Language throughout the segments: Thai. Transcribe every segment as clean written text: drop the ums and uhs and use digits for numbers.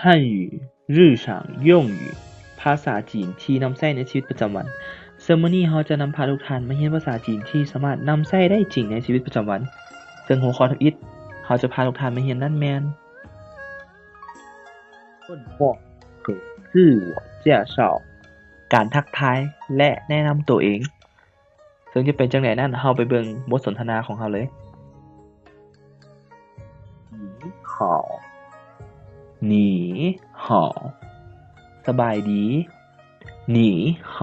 ฮั่นยู日常用语ภาษาจีนที่นำใช้ในชีวิตประจำวันซึ่งมื้อนี้เราจะนำพาทุกท่านมาเรียนภาษาจีนที่สามารถนำใช้ได้จริงในชีวิตประจำวันซึ่งหัวข้อทับอิฐเราจะพาทุกท่านมาเรียนนั่นแม่นต้นข้อคือ自我介绍การทักทายและแนะนำตัวเองซึ่งจะเป็นจังได๋นั้นเราไปเบิ่งบทสนทนาของเราเลย你好สบายดี你好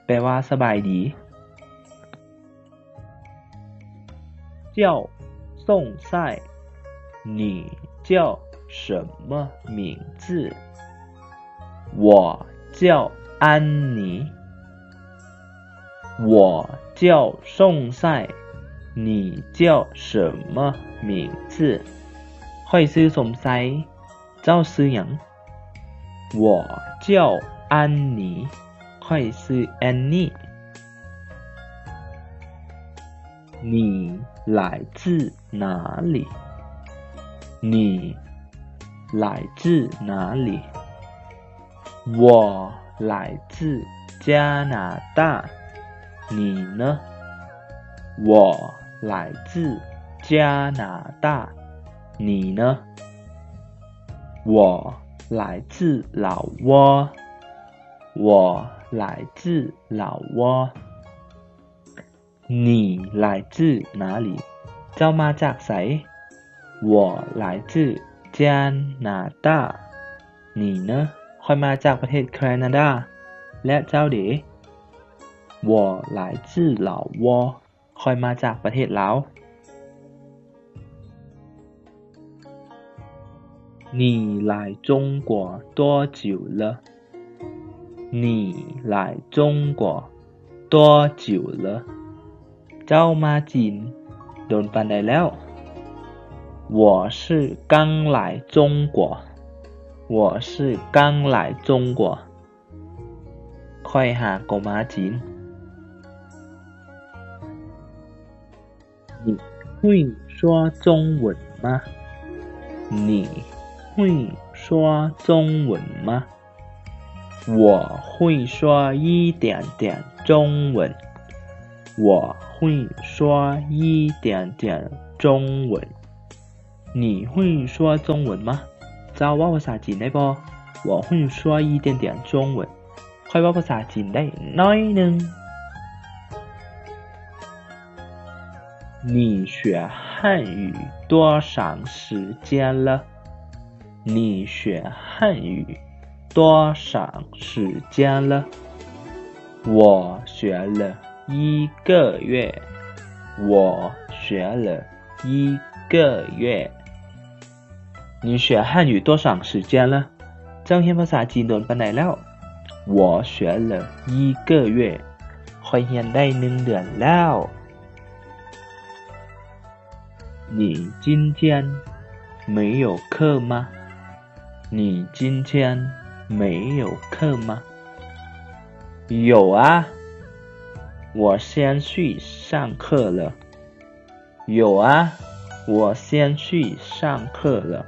แปลว่าสบายดี叫宋赛你叫什么名字我叫安妮我叫宋赛你叫什么名字ข้อยชื่อสมไซเจ้าชื่อหยัง我叫安妮ข้อยชื่อแอนนี่你来自哪里你来自哪里我来自加拿大你呢我来自加拿大你呢我来自老挝我来自老挝你来自哪里เจ้ามาจากไส我来自加拿大你呢ข้อยมาจากประเทศแคนาดาและเจ้าเด๋我来自老挝ข้อยมาจากประเทศลาว你来中国多久了你来中国多久了เจ้ามาจีนโดนปานใดแล้ว我是刚来中国我是刚来中国ค่อยหาก็มาจีน你会说中文吗你会说中文吗我会说一点点中文我会说一点点中文你会说中文吗เจ้าว่าภาษาจีนได้บ่我会说一点点中文ค่อยว่าภาษาจีนได้น้อยนึง你学汉语多长时间了你学汉语多长时间了我学了1个月我学了1个月你学汉语多长时间了เจ้าเรียนภาษาจีนโดนปานใดแล้ว我学了1个月ข้อยเรียนได้1เดือนแล้ว你今天没有课吗你今天没有课吗有啊我先去上课了有啊我先去上课了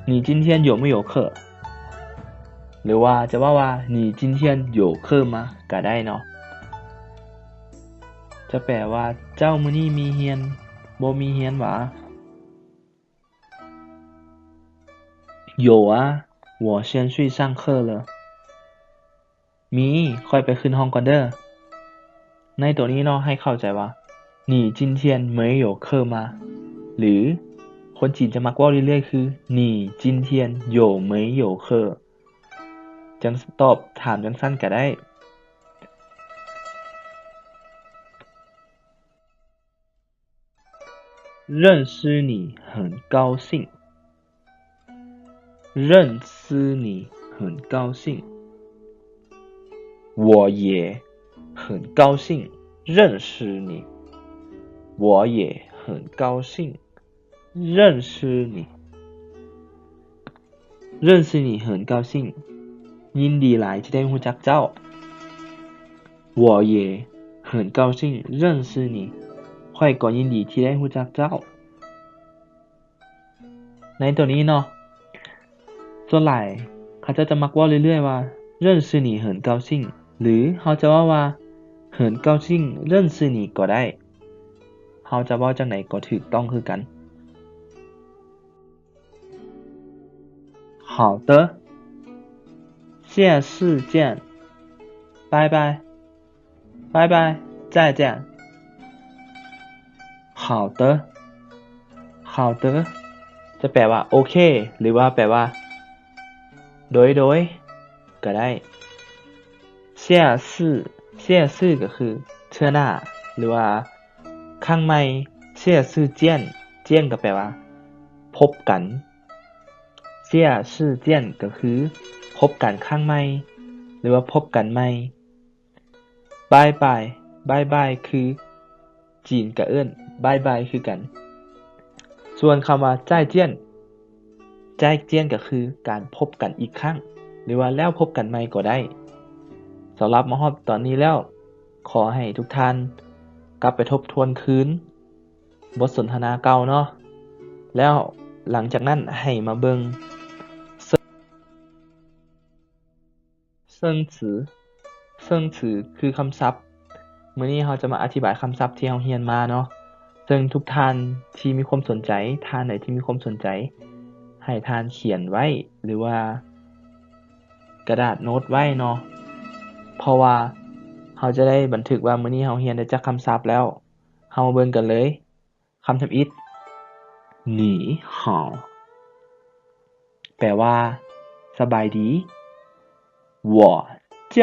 你今天有没有课หรือว่าจะว่า你今天有课吗ก็ได้เนาะจะแปลว่าเจ้ามื้อนี้มีเรียนบ่มีเรียนหวะ有啊我先去上课了มีค่อยไปขึ้นห้องก่อนเด้อในตัวนี้เนาะให้เข้าใจว่า你今天没有课吗หรือคนจีนจะมักเว้าเรื่อยๆคือ你今天有没有课จังตอบถามจังสั้นก็ได้认识你很高兴认识你很高兴我也很高兴认识你我也很高兴认识你认识你很高兴ยินดีหลายที่ได้รู้จักเจ้า我也很高兴认识你ข้อยก็ยินดีที่ได้รู้จักเจ้าในตัวนี้เนาะ ส่วนหลายเขาจะมักว่าเรื่อยๆว่า认识你很高兴หรือเขาจะว่า很高兴认识你ก็ได้เขาจะว่าจังไหนก็ถูกต้องคือกัน好的下次见拜拜拜拜再见好的好的จะแปลว่าโอเคหรือว่าแปลว่าโดยก็ได้下次下次ก็คือเทื่อหน้าหรือว่าข้างไม่下次见见ก็แปลว่าพบกัน下次见ก็คือพบกันข้างไม่หรือว่าพบกันไม่บายบายบายบายคือจีนกับเอิ้นบายบายคือกันส่วนคำว่า再见再见ก็คือการพบกันอีกครั้งหรือว่าแล้วพบกันใหม่ก็ได้สำหรับมาฮอดตอนนี้แล้วขอให้ทุกท่านกลับไปทบทวนคืนบทสนทนาเก่าเนาะแล้วหลังจากนั้นให้มาเบิ่งเซิงจื่อเซิงจื่อคือคำศัพท์มื้อนี้เราจะมาอธิบายคำศัพท์ที่เราเรียนมาเนาะซึ่งทุกท่านที่มีความสนใจท่านไหนที่มีความสนใจให้ท่านเขียนไว้หรือว่ากระดาษโน้ตไว้เนาะเพราะว่าเราจะได้บันทึกว่ามื้อนี้เราเรียนได้จักคำศัพท์แล้วเรามาเบิ่งกันเลยคำทำอิฐหนีห่าวแปลว่าสบายดี我叫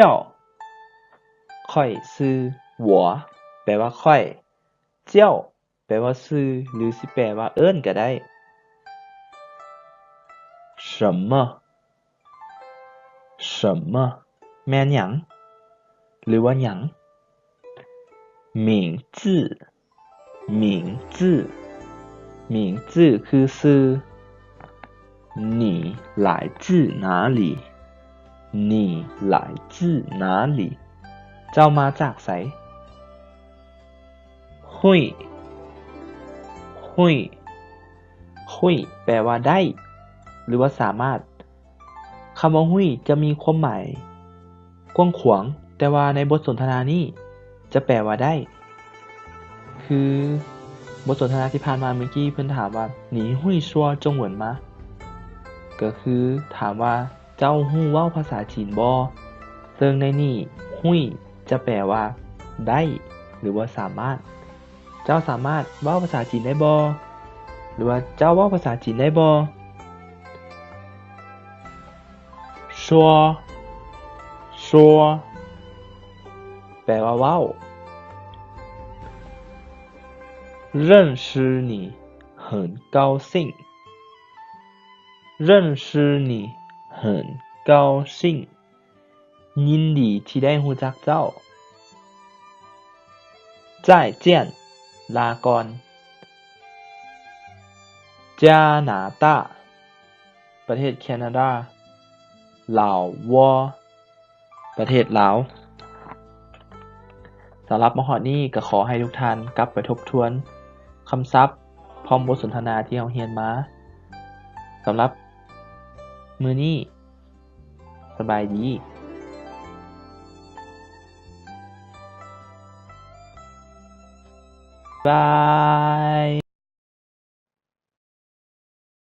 ค่อยชื่อ我แปลว่าค่อยเจ้าแปลว่าชื่อหรือสิแปลว่าเอิ้นก็ได้什么什么แม่นหยังหรือว่าหยัง名字名字名字คือชื่อ你来自哪里你来自哪里เจ้ามาจากไสหุยหุยหุยแปลว่าได้หรือว่าสามารถคำว่าหุยจะมีความหมายกว้างขวางแต่ว่าในบทสนทนานี้จะแปลว่าได้คือบทสนทนาที่ผ่านมาเมื่อกี้เพิ่นถามว่าหนีหุยซัวจงเหวินมาก็คือถามว่าเจ้าฮู้เว้าภาษาจีนบ่ซึ่งในนี้หุยจะแปลว่าได้หรือว่าสามารถเจ้าสามารถเว้าภาษาจีนได้บ่หรือว่าเจ้าเว้าภาษาจีนได้บ่说แปลว่าเว้า认识你很高兴认识你很高兴ยินดีที่ได้รู้จักเจ้า再见ลาก่อน加拿大ประเทศแคนาดาลาววอประเทศลาวสำหรับมหอดนี้ก็ขอให้ทุกท่านกลับไปทบทวนคำศัพท์พร้อมบทสนทนาที่เราเรียนมาสำหรับมื้อนี้สบายดีบาย